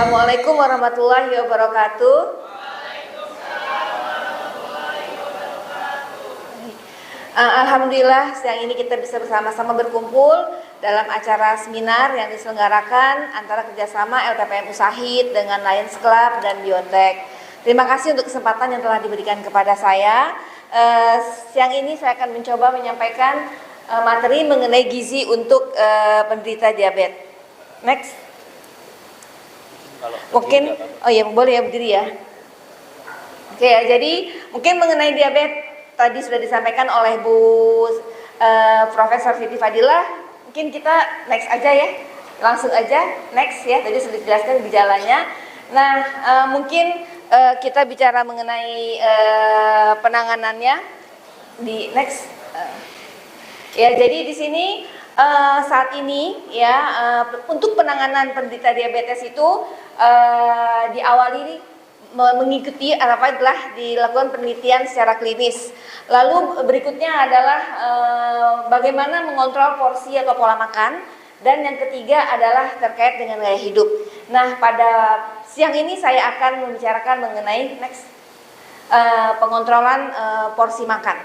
Assalamualaikum warahmatullahi wabarakatuh. Alhamdulillah siang ini kita bisa bersama-sama berkumpul dalam acara seminar yang diselenggarakan antara kerjasama LTPM Ushahid dengan Lions Club dan Biotek. Terima kasih untuk kesempatan yang telah diberikan kepada saya. Siang ini saya akan mencoba menyampaikan materi mengenai gizi untuk penderita diabetes. Next. Mungkin, oh ya boleh ya berdiri ya. Oke ya, jadi mungkin mengenai diabetes tadi sudah disampaikan oleh Bu Profesor Siti Fadilah. Mungkin kita next aja ya, langsung aja next ya. Tadi sudah dijelaskan gejalanya. Nah, mungkin kita bicara mengenai penanganannya di next. Ya, jadi di sini saat ini ya untuk penanganan penderita diabetes itu diawali mengikuti apa telah dilakukan penelitian secara klinis. Lalu berikutnya adalah bagaimana mengontrol porsi atau pola makan, dan yang ketiga adalah terkait dengan gaya hidup. Nah, pada siang ini saya akan membicarakan mengenai next pengontrolan porsi makan.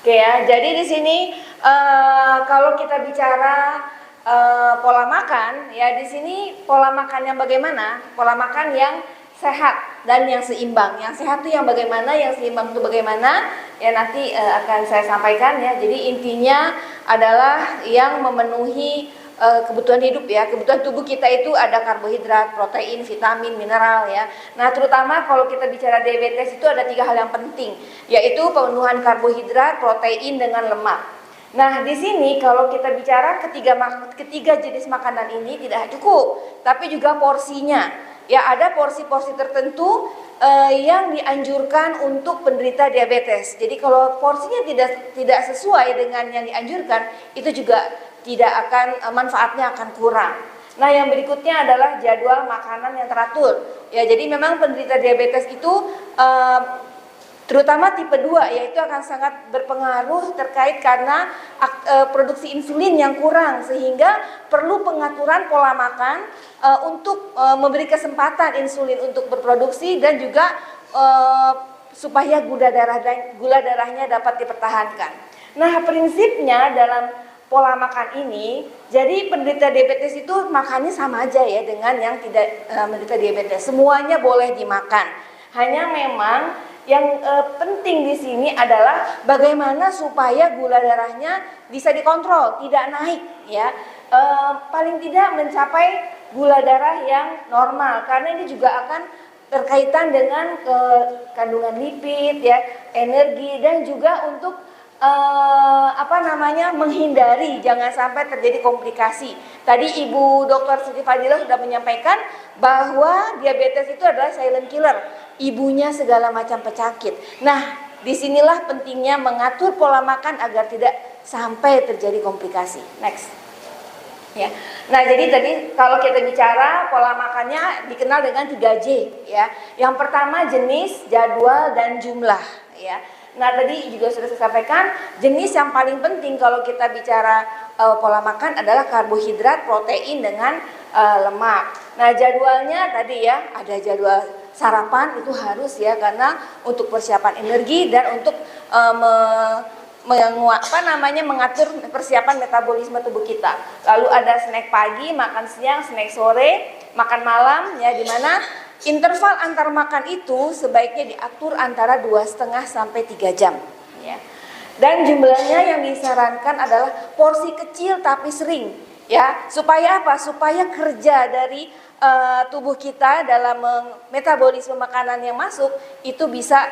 Oke ya, jadi di sini kalau kita bicara pola makan, ya di sini pola makan yang bagaimana? Pola makan yang sehat dan yang seimbang. Yang sehat itu yang bagaimana, yang seimbang itu bagaimana? Ya nanti akan saya sampaikan ya. Jadi intinya adalah yang memenuhi kebutuhan hidup ya. Kebutuhan tubuh kita itu ada karbohidrat, protein, vitamin, mineral ya. Nah, terutama kalau kita bicara diabetes itu ada 3 hal yang penting, yaitu pemenuhan karbohidrat, protein dengan lemak. Nah, di sini kalau kita bicara ketiga jenis makanan ini tidak cukup, tapi juga porsinya. Ya, ada porsi-porsi tertentu yang dianjurkan untuk penderita diabetes. Jadi kalau porsinya tidak sesuai dengan yang dianjurkan, itu juga tidak akan manfaatnya akan kurang. Nah, yang berikutnya adalah jadwal makanan yang teratur. Ya, jadi memang penderita diabetes itu terutama tipe 2 yaitu akan sangat berpengaruh terkait karena produksi insulin yang kurang, sehingga perlu pengaturan pola makan untuk memberi kesempatan insulin untuk berproduksi dan juga supaya gula darahnya dapat dipertahankan. Nah, prinsipnya dalam pola makan ini, jadi penderita diabetes itu makannya sama aja ya dengan yang tidak menderita diabetes. Semuanya boleh dimakan. Hanya memang yang penting di sini adalah bagaimana supaya gula darahnya bisa dikontrol, tidak naik ya. Paling tidak mencapai gula darah yang normal, karena ini juga akan berkaitan dengan kandungan lipid ya, energi, dan juga untuk menghindari jangan sampai terjadi komplikasi. Tadi Ibu Dr. Siti Fadilah sudah menyampaikan bahwa diabetes itu adalah silent killer, ibunya segala macam penyakit. Nah, disinilah pentingnya mengatur pola makan agar tidak sampai terjadi komplikasi. Next. Ya. Nah, jadi tadi kalau kita bicara pola makannya dikenal dengan 3J ya. Yang pertama jenis, jadwal, dan jumlah ya. Nah, tadi juga sudah saya sampaikan, jenis yang paling penting kalau kita bicara pola makan adalah karbohidrat, protein dengan lemak. Nah, jadwalnya tadi ya, ada jadwal sarapan itu harus ya, karena untuk persiapan energi dan untuk mengatur persiapan metabolisme tubuh kita. Lalu ada snack pagi, makan siang, snack sore, makan malam ya, di mana interval antar makan itu sebaiknya diatur antara 2,5 sampai 3 jam ya. Dan jumlahnya yang disarankan adalah porsi kecil tapi sering ya. Supaya apa? Supaya kerja dari tubuh kita dalam metabolisme makanan yang masuk itu bisa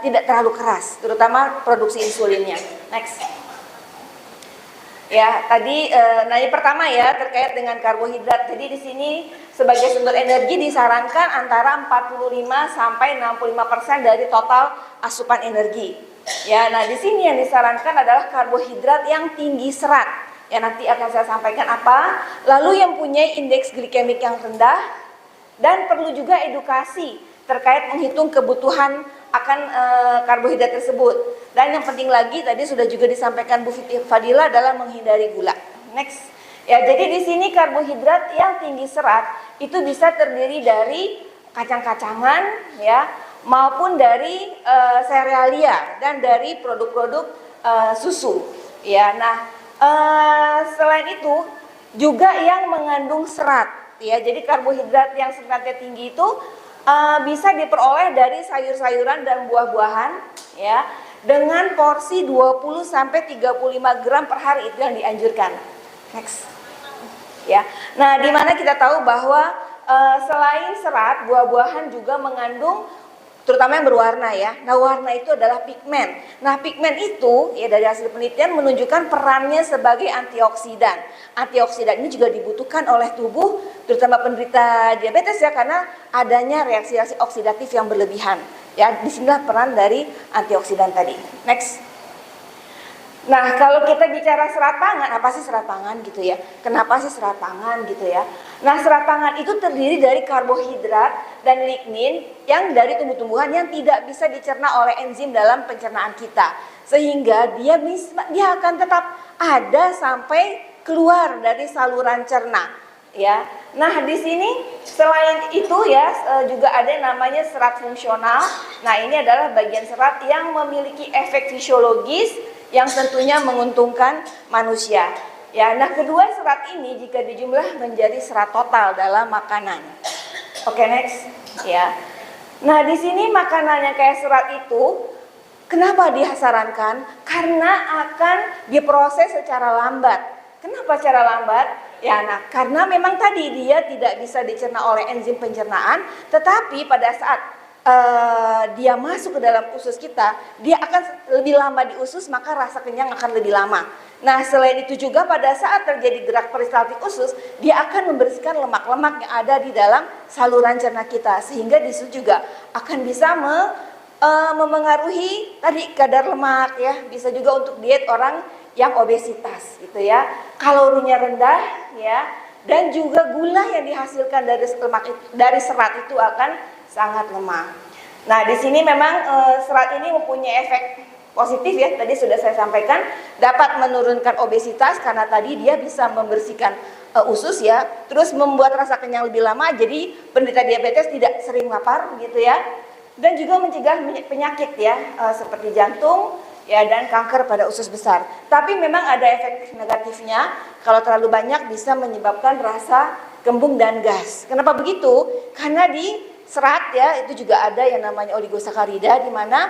tidak terlalu keras, terutama produksi insulinnya. Next. Ya, tadi yang pertama ya terkait dengan karbohidrat. Jadi di sini sebagai sumber energi disarankan antara 45 sampai 65% dari total asupan energi. Ya, nah di sini yang disarankan adalah karbohidrat yang tinggi serat. Ya, nanti akan saya sampaikan apa. Lalu yang punya indeks glikemik yang rendah, dan perlu juga edukasi terkait menghitung kebutuhan akan karbohidrat tersebut. Dan yang penting lagi tadi sudah juga disampaikan Bu Fadilah adalah menghindari gula. Next. Ya, jadi di sini karbohidrat yang tinggi serat itu bisa terdiri dari kacang-kacangan ya, maupun dari serealia dan dari produk-produk susu. Ya, nah selain itu juga yang mengandung serat. Ya, jadi karbohidrat yang seratnya tinggi itu bisa diperoleh dari sayur-sayuran dan buah-buahan ya, dengan porsi 20 sampai 35 gram per hari itu yang dianjurkan. Next. Ya. Nah, di mana kita tahu bahwa selain serat, buah-buahan juga mengandung terutama yang berwarna ya. Nah, warna itu adalah pigmen. Nah, pigmen itu ya dari hasil penelitian menunjukkan perannya sebagai antioksidan. Antioksidan ini juga dibutuhkan oleh tubuh, terutama penderita diabetes ya, karena adanya reaksi-reaksi oksidatif yang berlebihan. Ya, disinilah peran dari antioksidan tadi. Next. Nah, kalau kita bicara serat pangan, apa sih serat pangan gitu ya? Kenapa sih serat pangan gitu ya? Nah, serat pangan itu terdiri dari karbohidrat dan lignin yang dari tumbuh-tumbuhan yang tidak bisa dicerna oleh enzim dalam pencernaan kita. Sehingga dia akan tetap ada sampai keluar dari saluran cerna, ya. Nah, di sini selain itu ya juga ada yang namanya serat fungsional. Nah, ini adalah bagian serat yang memiliki efek fisiologis yang tentunya menguntungkan manusia. Ya, nah kedua serat ini jika dijumlah menjadi serat total dalam makanan. Oke, next. Ya. Nah, di sini makanan yang kayak serat itu kenapa disarankan? Karena akan diproses secara lambat. Kenapa secara lambat? Ya, nah karena memang tadi dia tidak bisa dicerna oleh enzim pencernaan, tetapi pada saat dia masuk ke dalam usus kita, dia akan lebih lama di usus, maka rasa kenyang akan lebih lama. Nah, selain itu juga pada saat terjadi gerak peristaltik usus, dia akan membersihkan lemak-lemak yang ada di dalam saluran cerna kita, sehingga di situ juga akan bisa memengaruhi tadi kadar lemak ya, bisa juga untuk diet orang yang obesitas gitu ya. Kalorinya rendah ya, dan juga gula yang dihasilkan dari serat itu akan sangat lemah. Nah, di sini memang serat ini mempunyai efek positif ya. Tadi sudah saya sampaikan, dapat menurunkan obesitas karena tadi dia bisa membersihkan usus ya, terus membuat rasa kenyang lebih lama. Jadi penderita diabetes tidak sering lapar gitu ya. Dan juga mencegah penyakit ya, seperti jantung ya dan kanker pada usus besar. Tapi memang ada efek negatifnya. Kalau terlalu banyak bisa menyebabkan rasa kembung dan gas. Kenapa begitu? Karena di serat ya itu juga ada yang namanya oligosakarida, di mana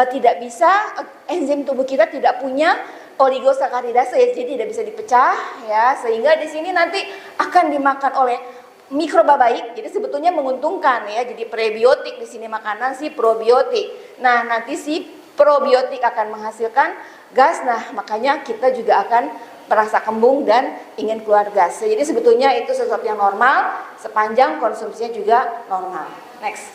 tidak bisa enzim tubuh kita tidak punya oligosakarida, jadi tidak bisa dipecah ya, sehingga di sini nanti akan dimakan oleh mikroba baik. Jadi sebetulnya menguntungkan ya, jadi prebiotik di sini makanan si probiotik. Nah, nanti si probiotik akan menghasilkan gas. Nah, makanya kita juga akan merasa kembung dan ingin keluar gas. Jadi sebetulnya itu sesuatu yang normal sepanjang konsumsinya juga normal. Next.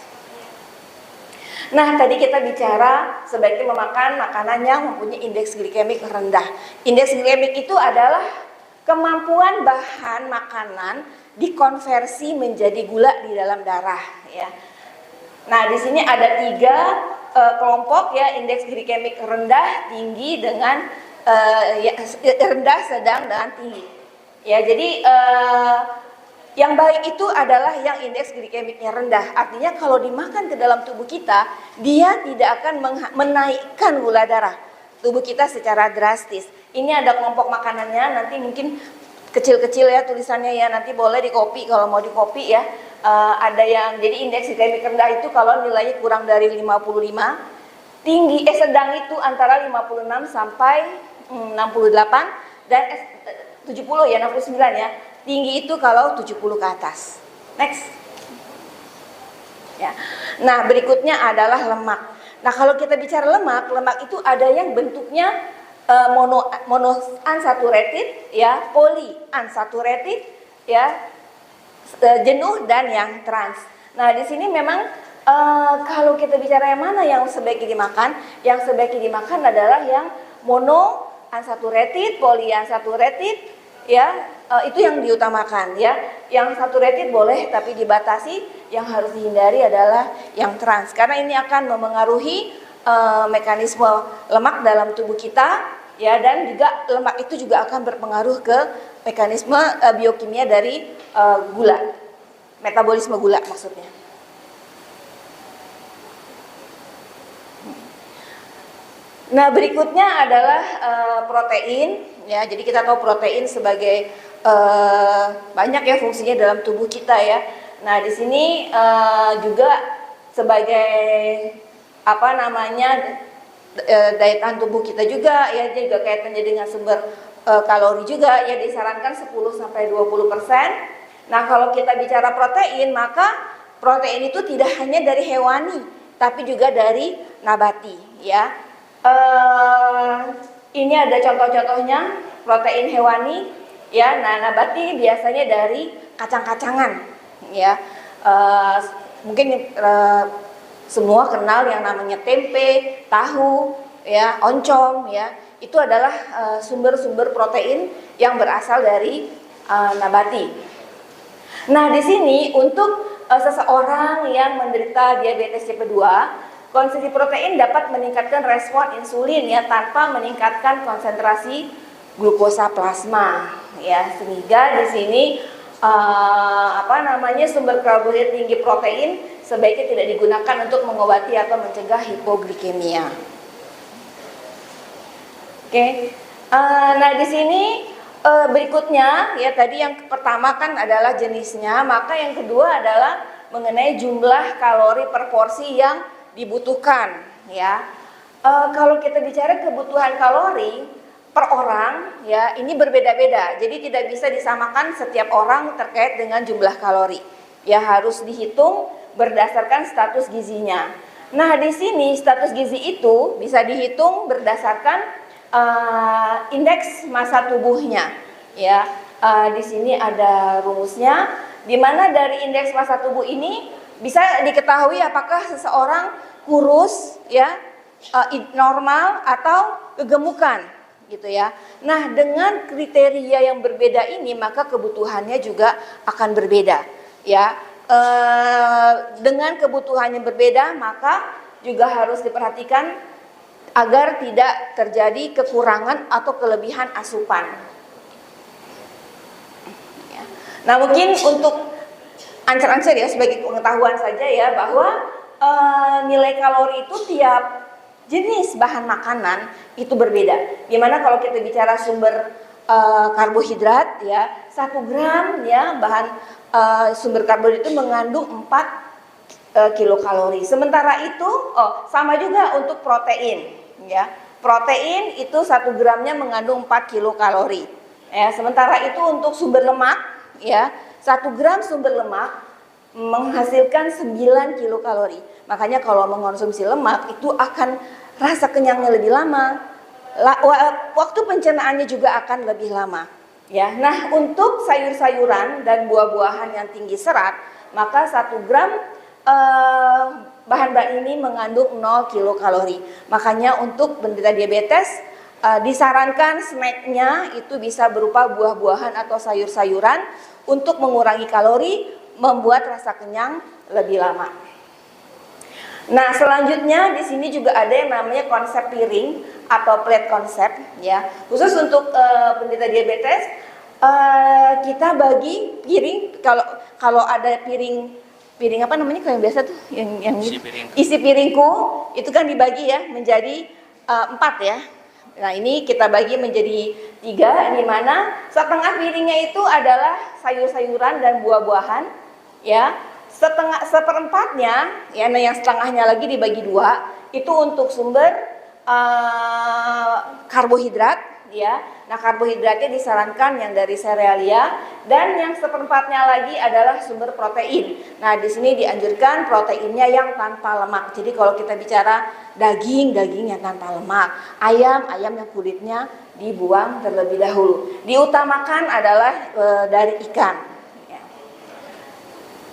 Nah, tadi kita bicara sebaiknya memakan makanan yang mempunyai indeks glikemik rendah. Indeks glikemik itu adalah kemampuan bahan makanan dikonversi menjadi gula di dalam darah ya. Nah, di sini ada 3 kelompok ya, indeks glikemik rendah, tinggi dengan rendah, sedang, dan tinggi. Ya, jadi yang baik itu adalah yang indeks glikemiknya rendah. Artinya kalau dimakan ke dalam tubuh kita, dia tidak akan menaikkan gula darah tubuh kita secara drastis. Ini ada kelompok makanannya, nanti mungkin kecil-kecil ya tulisannya ya, nanti boleh di copy kalau mau di copy ya. Ada yang jadi indeks glikemik rendah itu kalau nilainya kurang dari 55, tinggi sedang itu antara 56 sampai 68, dan 70 ya, 69 ya. Tinggi itu kalau 70 ke atas. Next. Ya. Nah, berikutnya adalah lemak. Nah, kalau kita bicara lemak itu ada yang bentuknya monounsaturated ya, polyunsaturated ya, jenuh, dan yang trans. Nah, di sini memang kalau kita bicara yang mana yang sebaiknya dimakan, yang sebaiknya dimakan adalah yang monounsaturated, polyunsaturated ya, itu yang diutamakan ya. Yang saturated boleh tapi dibatasi, yang harus dihindari adalah yang trans karena ini akan memengaruhi mekanisme lemak dalam tubuh kita ya, dan juga lemak itu juga akan berpengaruh ke mekanisme biokimia dari gula, metabolisme gula maksudnya. Nah, berikutnya adalah protein, ya. Jadi kita tahu protein sebagai banyak ya fungsinya dalam tubuh kita ya. Nah, di sini juga sebagai apa namanya daya tahan tubuh kita juga ya, juga kaitannya dengan sumber kalori juga ya, disarankan 10-20%. Nah, kalau kita bicara protein, maka protein itu tidak hanya dari hewani tapi juga dari nabati ya. Ini ada contoh-contohnya protein hewani ya. Nah, nabati biasanya dari kacang-kacangan ya. Mungkin semua kenal yang namanya tempe, tahu, ya, oncom, ya. Itu adalah sumber-sumber protein yang berasal dari nabati. Nah, di sini untuk seseorang yang menderita diabetes tipe 2, konsumsi protein dapat meningkatkan respon insulin ya tanpa meningkatkan konsentrasi glukosa plasma ya, sehingga di sini sumber karbohidrat tinggi protein sebaiknya tidak digunakan untuk mengobati atau mencegah hipoglikemia. Oke. Nah, di sini berikutnya ya, tadi yang pertama kan adalah jenisnya, maka yang kedua adalah mengenai jumlah kalori per porsi yang dibutuhkan ya. Kalau kita bicara kebutuhan kalori per orang ya, ini berbeda-beda. Jadi tidak bisa disamakan setiap orang terkait dengan jumlah kalori. Ya, harus dihitung berdasarkan status gizinya. Nah, di sini status gizi itu bisa dihitung berdasarkan indeks massa tubuhnya ya. Di sini ada rumusnya, di mana dari indeks massa tubuh ini bisa diketahui apakah seseorang kurus ya, normal atau kegemukan gitu ya. Nah, dengan kriteria yang berbeda ini maka kebutuhannya juga akan berbeda ya. Dengan kebutuhan yang berbeda maka juga harus diperhatikan agar tidak terjadi kekurangan atau kelebihan asupan. Nah, mungkin untuk ancer-ancer ya, sebagai pengetahuan saja ya, bahwa nilai kalori itu tiap jenis bahan makanan itu berbeda. Dimana kalau kita bicara sumber karbohidrat ya, 1 gram ya bahan sumber karbohidrat itu mengandung 4 kilokalori. Sementara itu sama juga untuk protein ya. Protein itu 1 gramnya mengandung 4 kilokalori. Ya, sementara itu untuk sumber lemak ya, 1 gram sumber lemak menghasilkan 9 kilokalori. Makanya kalau mengonsumsi lemak itu akan rasa kenyangnya lebih lama. Waktu pencernaannya juga akan lebih lama. Ya, nah untuk sayur-sayuran dan buah-buahan yang tinggi serat, maka 1 gram bahan-bahan ini mengandung 0 kilokalori. Makanya untuk penderita diabetes disarankan snacknya itu bisa berupa buah-buahan atau sayur-sayuran untuk mengurangi kalori, membuat rasa kenyang lebih lama. Nah, selanjutnya di sini juga ada yang namanya konsep piring atau plate concept ya. Khusus untuk penderita diabetes, kita bagi piring, kalau ada piring apa namanya kalau yang biasa tuh yang isi piringku itu kan dibagi ya menjadi 4 ya. Nah, ini kita bagi menjadi 3, di mana setengah piringnya itu adalah sayur-sayuran dan buah-buahan ya. Seperempatnya ya, nah yang setengahnya lagi dibagi 2 itu untuk sumber karbohidrat ya. Nah, karbohidratnya disarankan yang dari serealia, dan yang seperempatnya lagi adalah sumber protein. Nah, di sini dianjurkan proteinnya yang tanpa lemak. Jadi kalau kita bicara daging yang tanpa lemak, ayam yang kulitnya dibuang terlebih dahulu. Diutamakan adalah dari ikan.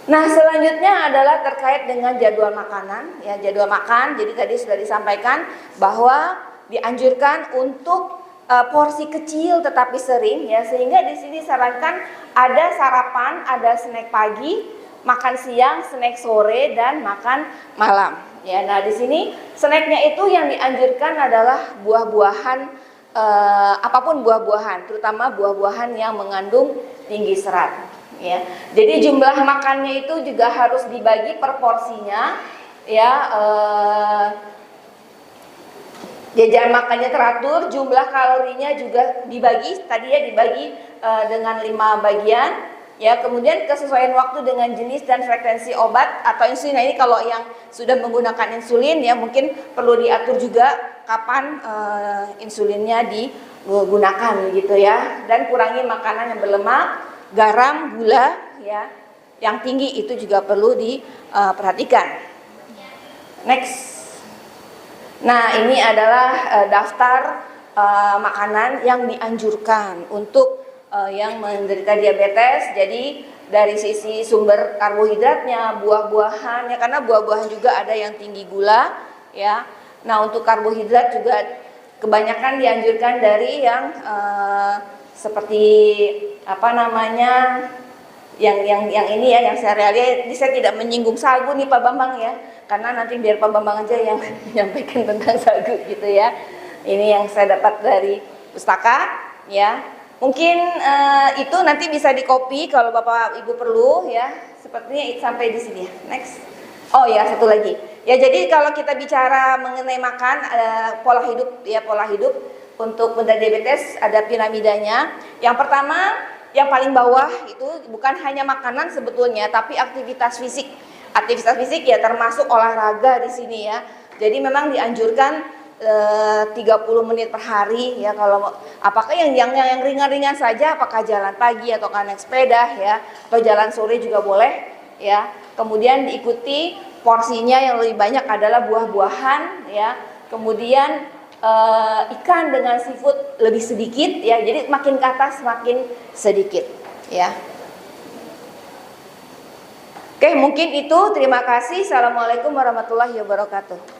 Nah, selanjutnya adalah terkait dengan jadwal makanan ya, jadwal makan. Jadi tadi sudah disampaikan bahwa dianjurkan untuk porsi kecil tetapi sering ya, sehingga di sini disarankan ada sarapan, ada snack pagi, makan siang, snack sore, dan makan malam ya. Nah, di sini snacknya itu yang dianjurkan adalah buah-buahan apapun buah-buahan, terutama buah-buahan yang mengandung tinggi serat. Ya, jadi jumlah makannya itu juga harus dibagi per porsinya, ya. Jajan makannya teratur, jumlah kalorinya juga dibagi, tadi ya dibagi dengan 5 bagian, ya. Kemudian kesesuaian waktu dengan jenis dan frekuensi obat atau insulin. Nah, ini kalau yang sudah menggunakan insulin, ya mungkin perlu diatur juga kapan insulinnya digunakan, gitu ya. Dan kurangi makanan yang berlemak, garam, gula, ya, yang tinggi itu juga perlu diperhatikan. Next. Nah, ini adalah daftar makanan yang dianjurkan untuk yang menderita diabetes. Jadi dari sisi sumber karbohidratnya, buah-buahan, ya, karena buah-buahan juga ada yang tinggi gula, ya. Nah, untuk karbohidrat juga kebanyakan dianjurkan dari yang seperti apa namanya, yang ini ya, yang serealia. Saya tidak menyinggung sagu nih Pak Bambang ya, karena nanti biar Pak Bambang aja yang menyampaikan tentang sagu, gitu ya. Ini yang saya dapat dari pustaka, ya. Mungkin itu nanti bisa di-copy kalau Bapak Ibu perlu, ya. Sepertinya sampai di sini ya. Next. Oh ya, satu lagi. Ya, jadi kalau kita bicara mengenai makan, pola hidup, ya, pola hidup untuk penderita diabetes ada piramidanya. Yang pertama, yang paling bawah itu bukan hanya makanan sebetulnya, tapi aktivitas fisik. Aktivitas fisik ya termasuk olahraga di sini ya. Jadi memang dianjurkan 30 menit per hari ya. Kalau apakah yang ringan-ringan saja, apakah jalan pagi atau naik sepeda ya, atau jalan sore juga boleh ya. Kemudian diikuti porsinya yang lebih banyak adalah buah-buahan ya. Kemudian ikan dengan seafood lebih sedikit ya. Jadi makin ke atas makin sedikit ya. Oke, mungkin itu. Terima kasih. Assalamualaikum warahmatullahi wabarakatuh.